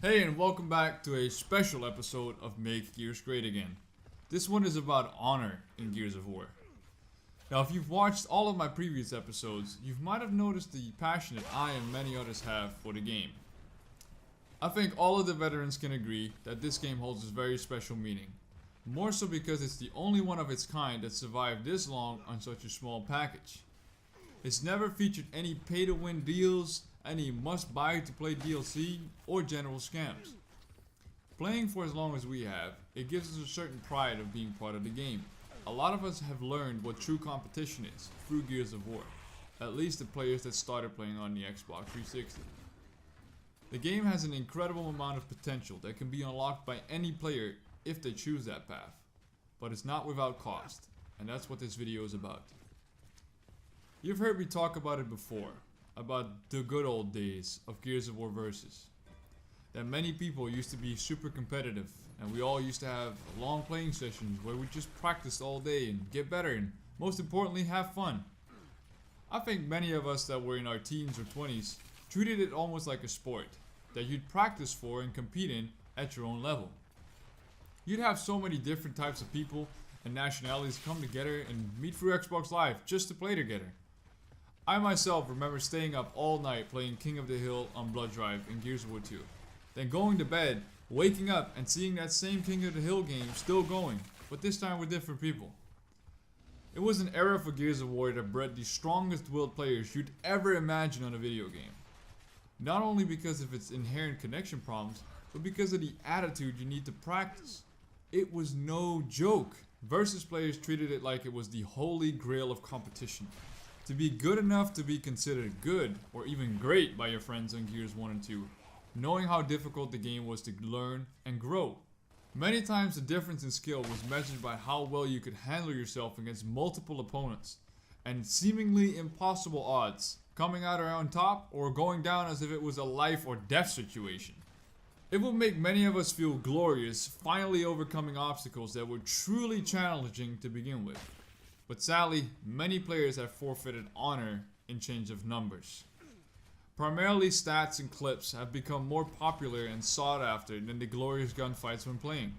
Hey, and welcome back to a special episode of Make Gears Great Again. This one is about honor in Gears of War. Now, if you've watched all of my previous episodes, you might have noticed the passion that I and many others have for the game. I think all of the veterans can agree that this game holds a very special meaning. More so because it's the only one of its kind that survived this long on such a small package. It's never featured any pay-to-win deals, any must-buy to play DLC, or general scams. Playing for as long as we have, it gives us a certain pride of being part of the game. A lot of us have learned what true competition is through Gears of War, at least the players that started playing on the Xbox 360. The game has an incredible amount of potential that can be unlocked by any player if they choose that path, but it's not without cost, and that's what this video is about. You've heard me talk about it before, about the good old days of Gears of War Versus. That many people used to be super competitive, and we all used to have long playing sessions where we just practiced all day and get better and, most importantly, have fun. I think many of us that were in our teens or 20s treated it almost like a sport that you'd practice for and compete in at your own level. You'd have so many different types of people and nationalities come together and meet through Xbox Live just to play together. I myself remember staying up all night playing King of the Hill on Blood Drive in Gears of War 2. Then going to bed, waking up and seeing that same King of the Hill game still going, but this time with different people. It was an era for Gears of War that bred the strongest willed players you'd ever imagine on a video game. Not only because of its inherent connection problems, but because of the attitude you need to practice. It was no joke. Versus players treated it like it was the holy grail of competition. To be good enough to be considered good or even great by your friends on Gears 1 and 2, knowing how difficult the game was to learn and grow. Many times the difference in skill was measured by how well you could handle yourself against multiple opponents and seemingly impossible odds, coming out around top or going down as if it was a life or death situation. It would make many of us feel glorious finally overcoming obstacles that were truly challenging to begin with. But sadly, many players have forfeited honor in change of numbers. Primarily stats and clips have become more popular and sought after than the glorious gunfights when playing.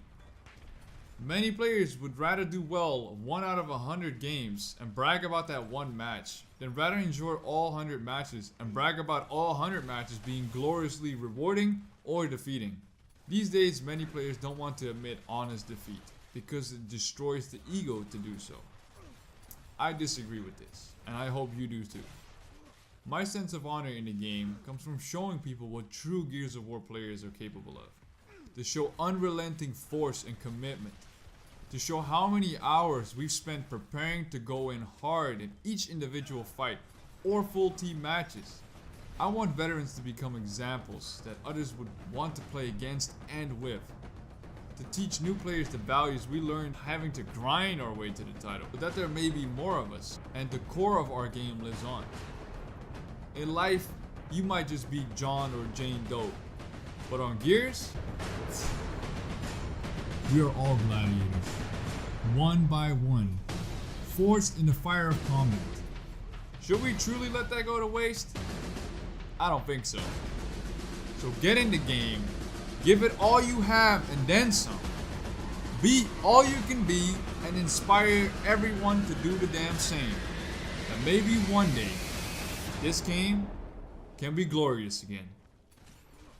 Many players would rather do well 1 out of 100 games and brag about that one match than rather enjoy all 100 matches and brag about all 100 matches being gloriously rewarding or defeating. These days, many players don't want to admit honest defeat because it destroys the ego to do so. I disagree with this, and I hope you do too. My sense of honor in the game comes from showing people what true Gears of War players are capable of. To show unrelenting force and commitment. To show how many hours we've spent preparing to go in hard in each individual fight or full team matches. I want veterans to become examples that others would want to play against and with. To teach new players the values we learned having to grind our way to the title, but that there may be more of us, and the core of our game lives on. In life, you might just be John or Jane Doe, but on Gears, we are all gladiators, one by one, forced in the fire of combat. Should we truly let that go to waste? I don't think so. So get in the game, give it all you have and then some. Be all you can be and inspire everyone to do the damn same. And maybe one day, this game can be glorious again.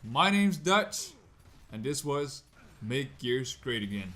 My name's Dutch, and this was Make Gears Great Again.